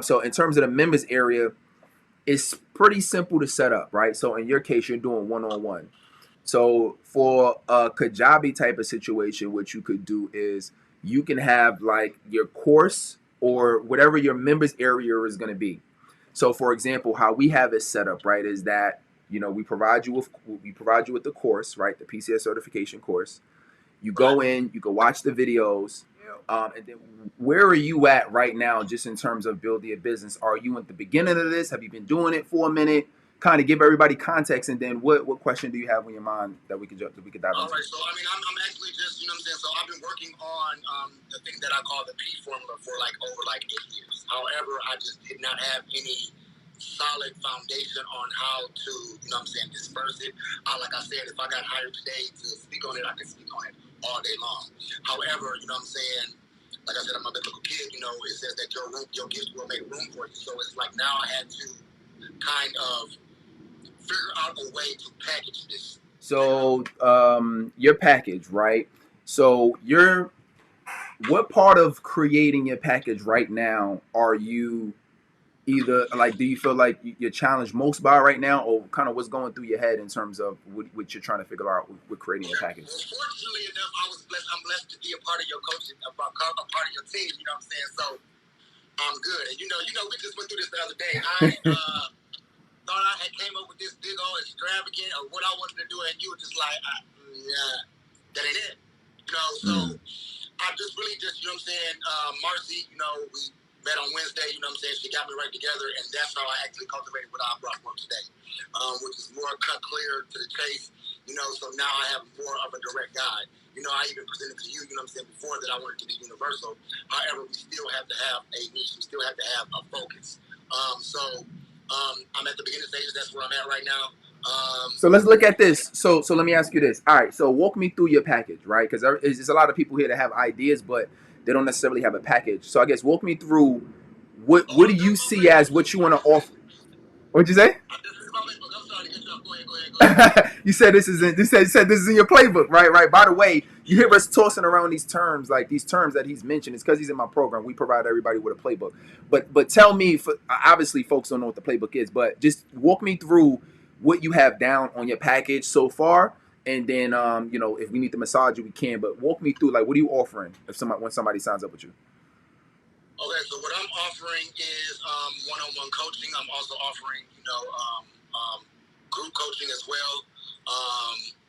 So in terms of the members area, it's pretty simple to set up, right? So in your case, you're doing one-on-one. So for a Kajabi type of situation, what you could do is you can have like your course or whatever your members area is going to be. So for example, how we have it set up, right, is that we provide you with the course, right, the PCS certification course. You go in, you can watch the videos, and then where are you at right now, just in terms of building a business? Are you at the beginning of this? Have you been doing it for a minute? Kind of give everybody context, and then what question do you have on your mind that we could dive into? All right, so I mean, I'm actually just, you know what I'm saying. So I've been working on the thing that I call the P formula for like over like 8 years. However, I just did not have any solid foundation on how to, you know what I'm saying, disperse it. Like I said, if I got hired today to speak on it, I can speak on it all day long. However, you know what I'm saying, like I said, I'm a biblical kid, you know, it says that your gift will make room for you. So it's like now I had to kind of figure out a way to package this. So your package, right? So what part of creating your package right now are you either like, do you feel like you're challenged most by right now, or kind of what's going through your head in terms of what you're trying to figure out with creating a package? Well, fortunately enough, I'm blessed to be a part of your coaching, a part of your team. You know what I'm saying? So I'm good. And you know, we just went through this the other day. I thought I had came up with this big old extravagant of what I wanted to do, and you were just like, yeah, that ain't it. You know, so I just really just, you know what I'm saying, Marcy, you know, we met on Wednesday, you know what I'm saying, she got me right together, and that's how I actually cultivated what I brought forth today, which is more cut clear to the chase, you know, so now I have more of a direct guide. You know, I even presented to you, you know what I'm saying, before that I wanted to be universal. However, we still have to have a niche. We still have to have a focus. I'm at the beginning stages. That's where I'm at right now. So let's look at this. So let me ask you this. All right. So walk me through your package, right? Because there's a lot of people here that have ideas, but they don't necessarily have a package. So I guess walk me through what do you see as what you want to offer? What'd you say? You said this is in, you said this is in your playbook, right? Right. By the way, you hear us tossing around these terms, like these terms that he's mentioned. It's because he's in my program. We provide everybody with a playbook. But tell me, obviously, folks don't know what the playbook is, but just walk me through what you have down on your package so far, and then you know, if we need to massage you, we can. But walk me through, like, what are you offering when somebody signs up with you? Okay, so what I'm offering is one-on-one coaching. I'm also offering, you know, group coaching as well.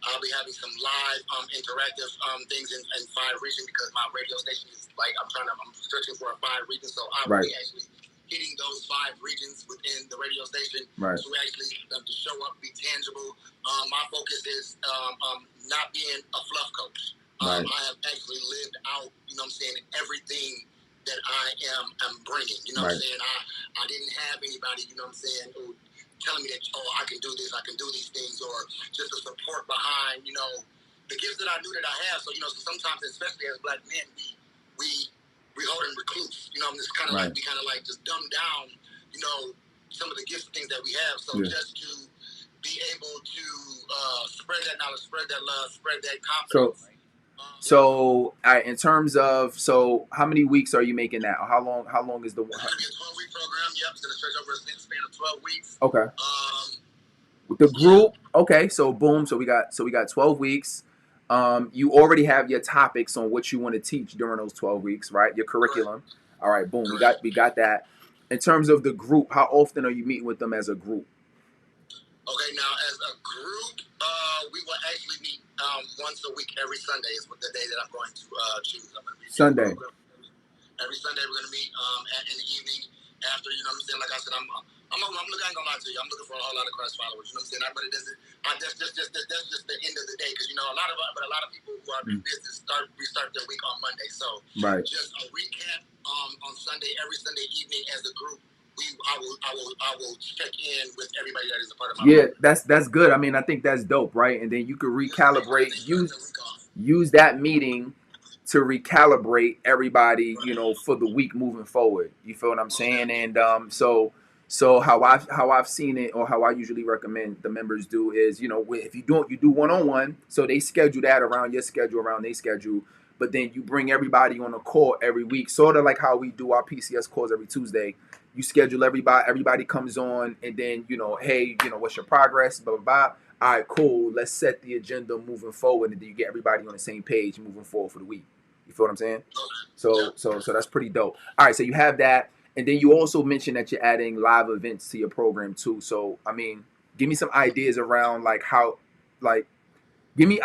I'll be having some live interactive things in 5 regions, because my radio station is like, I'm searching for a 5 region, so I will be actually hitting those 5 regions within the radio station to actually to show up, be tangible. My focus is not being a fluff coach. I have actually lived out, you know what I'm saying, everything that I'm bringing. You know what I'm saying? I didn't have anybody, you know what I'm saying, who telling me that, oh, I can do this, I can do these things, or just the support behind, you know, the gifts that I knew that I have. So, you know, so sometimes, especially as Black men, we hold and recluse. You know, I'm just kind of like, we kind of like just dumb down, you know, some of the gifts and things that we have. So just to be able to spread that knowledge, spread that love, spread that confidence. So, in terms of, so how many weeks are you making that? Or how long is the? It's gonna be a 12-week program. Yep, it's gonna stretch over a span of 12 weeks. Okay. With the group, okay. So boom. So we got 12 weeks. You already have your topics on what you want to teach during those 12 weeks, right? Your curriculum. All right. Boom. We got that. In terms of the group, how often are you meeting with them as a group? Okay. Now, as a group, we will actually meet once a week. Every Sunday is the day that I'm going to choose. I'm going to meet Sunday. Every Sunday we're going to meet in the evening after, you know what I'm saying? Like I said, I ain't gonna lie to you. I'm looking for a whole lot of Christ followers. You know what I'm saying? But that's just the end of the day, because, you know, a lot of people who are in business restart their week on Monday. So just a recap on Sunday, every Sunday evening as a group. I will check in with everybody that is a part of my group. That's good. I mean, I think that's dope, right? And then you could recalibrate, use that meeting to recalibrate everybody, you know, for the week moving forward. You feel what I'm saying? And so how I've seen it, or how I usually recommend the members do is, you know, if you do one-on-one, so they schedule that around your schedule, around their schedule, but then you bring everybody on a call every week, sort of like how we do our PCS calls every Tuesday. you schedule everybody comes on, and then hey, what's your progress, blah blah blah. All right, cool. Let's set the agenda moving forward, and then you get everybody on the same page moving forward for the week. You feel what I'm saying? So that's pretty dope. All right, so you have that, and then you also mentioned that you're adding live events to your program too. So I mean, give me some ideas around like how, like, give me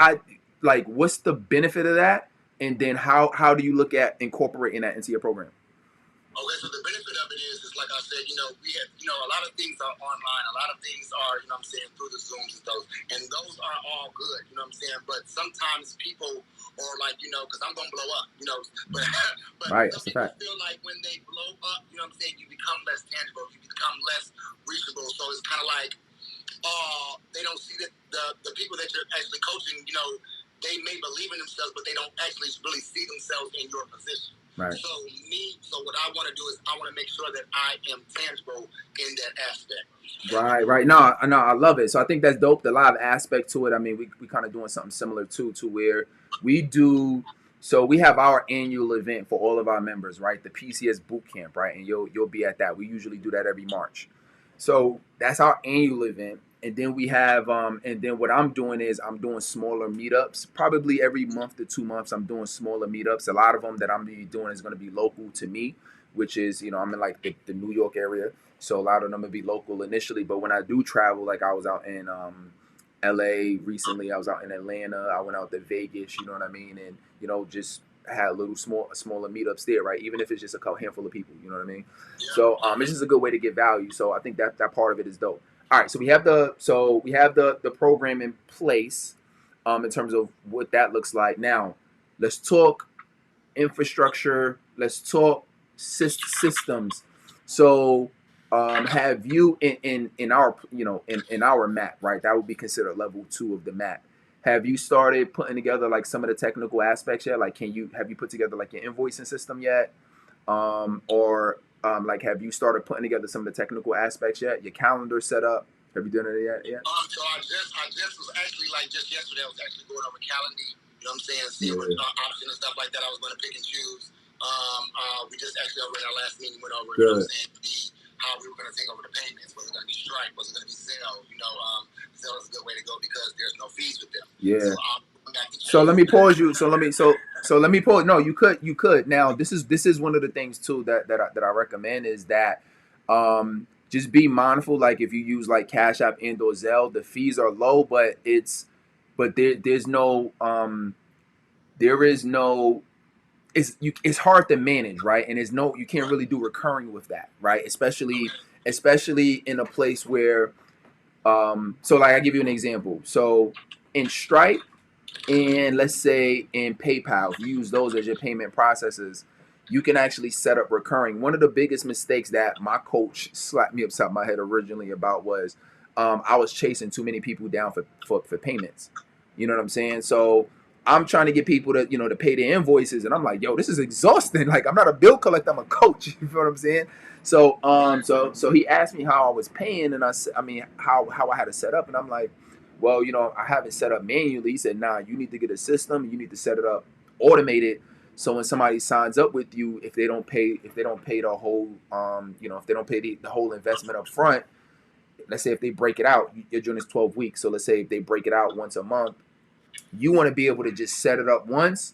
like what's the benefit of that, and then how do you look at incorporating that into your program? Okay, so the benefit of it is like I said, we have, a lot of things are online. A lot of things are, through the Zooms and those. And those are all good, But sometimes people are like, because I'm going to blow up, but right, some people feel like when they blow up, you become less tangible, you become less reachable. So it's kind of like, they don't see that the people that you're actually coaching, they may believe in themselves, but they don't actually really see themselves in your position. Right. So what I want to do is I want to make sure that I am tangible in that aspect. Right. No, I love it. So I think that's dope. The live aspect to it. I mean, we kind of doing something similar too, to where we do. So we have our annual event for all of our members, right? The PCS boot camp, right? And you'll be at that. We usually do that every March. So that's our annual event. And then we have and then what I'm doing is I'm doing smaller meetups. Probably every month to 2 months, I'm doing smaller meetups. A lot of them that I'm be doing is going to be local to me, which is, I'm in like the New York area. So a lot of them will be local initially. But when I do travel, like I was out in LA recently, I was out in Atlanta, I went out to Vegas, you know what I mean? And, just had a little smaller meetups there, right? Even if it's just a handful of people, you know what I mean? So it's just a good way to get value. So I think that part of it is dope. All right, so we have the program in place in terms of what that looks like. Now, let's talk infrastructure. Let's talk systems. So, have you in our in our map, right? That would be considered level 2 of the map. Have you started putting together like some of the technical aspects yet? Like, have you put together like your invoicing system yet? Or like, have you started putting together some of the technical aspects yet? Your calendar set up? Have you done it yet? So I just was actually just yesterday. I was actually going over calendar. You know what I'm saying? See what options and stuff like that. I was going to pick and choose. We just actually over in our last meeting went over. You know what I'm saying? How we were going to take over the payments. Was it going to be Stripe? Was it going to be Zelle? Zelle is a good way to go because there's no fees with them. Yeah. So let me pause you. So let me pause. No, you could. Now this is one of the things too that I recommend is that just be mindful. Like if you use like Cash App and or Zelle, the fees are low, but there's no it's hard to manage, right? And you can't really do recurring with that, right? Especially in a place where so like I give you an example. So in Stripe and let's say in PayPal, if you use those as your payment processors, you can actually set up recurring. One of the biggest mistakes that my coach slapped me upside my head originally about was I was chasing too many people down for payments. You know what I'm saying? So I'm trying to get people to pay their invoices, and I'm like, yo, this is exhausting. Like I'm not a bill collector, I'm a coach. You feel what I'm saying? So so he asked me how I was paying, and I mean how I had to set up, and I'm like, well, I have it set up manually. He said, nah, you need to get a system. You need to set it up automated. So when somebody signs up with you, if they don't pay the whole, if they don't pay the whole investment up front, let's say if they break it out, your joint is 12 weeks. So let's say if they break it out once a month, you want to be able to just set it up once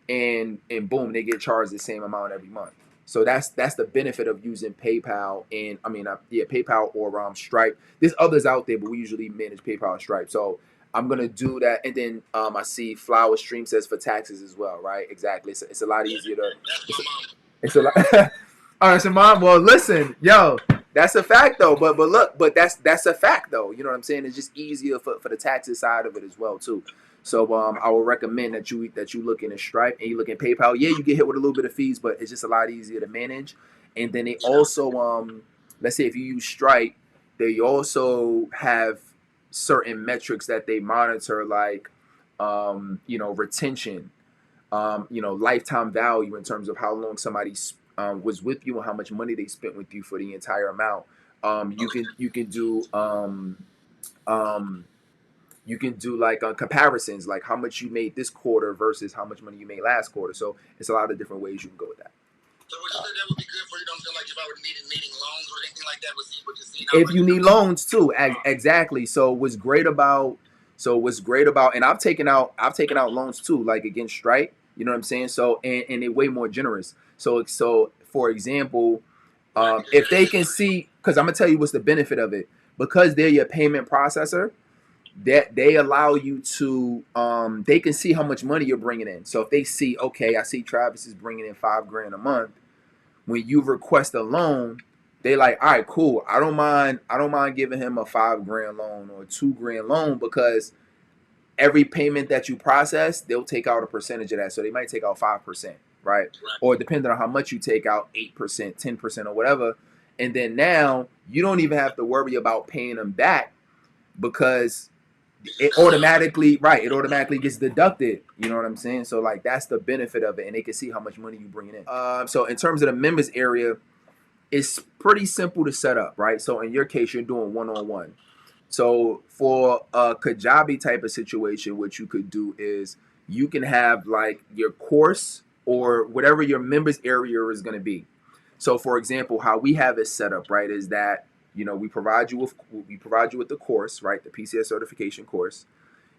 and boom, they get charged the same amount every month. So that's the benefit of using PayPal and PayPal or Stripe. There's others out there, but we usually manage PayPal and Stripe. So I'm gonna do that, and then I see Flower Stream says for taxes as well, right? Exactly. It's a lot easier to. It's a lot. All right, so mom. Well, listen, yo, that's a fact though. But look, that's a fact though. You know what I'm saying? It's just easier for the taxes side of it as well too. So I would recommend that you look in Stripe and you look in PayPal. Yeah, you get hit with a little bit of fees, but it's just a lot easier to manage. And then they also let's say if you use Stripe, they also have certain metrics that they monitor, like retention, lifetime value in terms of how long somebody was with you and how much money they spent with you for the entire amount. You can do you can do like comparisons, like how much you made this quarter versus how much money you made last quarter. So it's a lot of different ways you can go with that. So would you say that would be good for you? Like if I would need meeting loans or anything like that, would you see? If you need loans too, exactly. So what's great about, and I've taken out loans too, like against Stripe. You know what I'm saying? So and they're way more generous. So for example, if they can see, because I'm gonna tell you what's the benefit of it, because they're your payment processor, that they allow you to they can see how much money you're bringing in. So if they see, okay, I see Travis is bringing in $5,000 a month, when you request a loan, they like, all right, cool, I don't mind giving him a $5,000 loan or a $2,000 loan, because every payment that you process, they'll take out a percentage of that. So they might take out 5%, right? Or depending on how much you take out, 8%, 10%, or whatever. And then now you don't even have to worry about paying them back, because it automatically gets deducted. You know what I'm saying? So like that's the benefit of it, and they can see how much money you bringing in. So in terms of the members area, it's pretty simple to set up, right? So in your case, you're doing one-on-one. So for a Kajabi type of situation, what you could do is you can have like your course or whatever your members area is going to be. So for example, how we have it set up, right, is that we provide you with the course, right, the PCS certification course.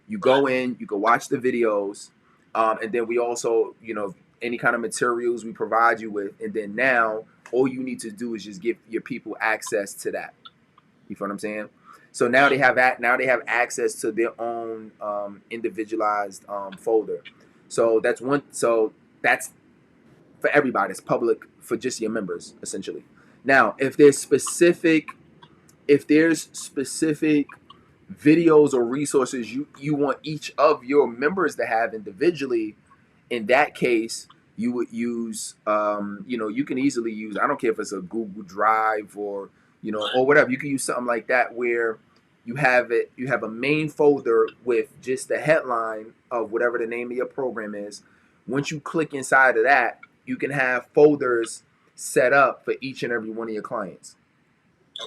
You go in, you can watch the videos, and then we also, any kind of materials we provide you with, and then now all you need to do is just give your people access to that. You feel what I'm saying? So now they have access to their own individualized folder. So that's one. So that's for everybody. It's public for just your members, essentially. Now, if there's specific videos or resources you want each of your members to have individually, in that case you would use you can easily use, I don't care if it's a Google Drive or whatever. You can use something like that where you have a main folder with just the headline of whatever the name of your program is. Once you click inside of that, you can have folders set up for each and every one of your clients.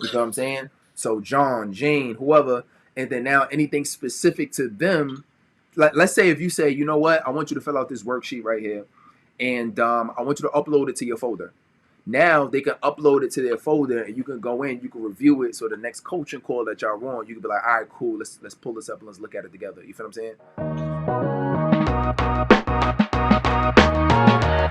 You know what I'm saying? So John, Jane, whoever, and then now anything specific to them. Let's say if you say, you know what, I want you to fill out this worksheet right here, and I want you to upload it to your folder. Now they can upload it to their folder, and you can go in, you can review it. So the next coaching call that y'all on, you can be like, all right, cool, let's pull this up and let's look at it together. You feel what I'm saying?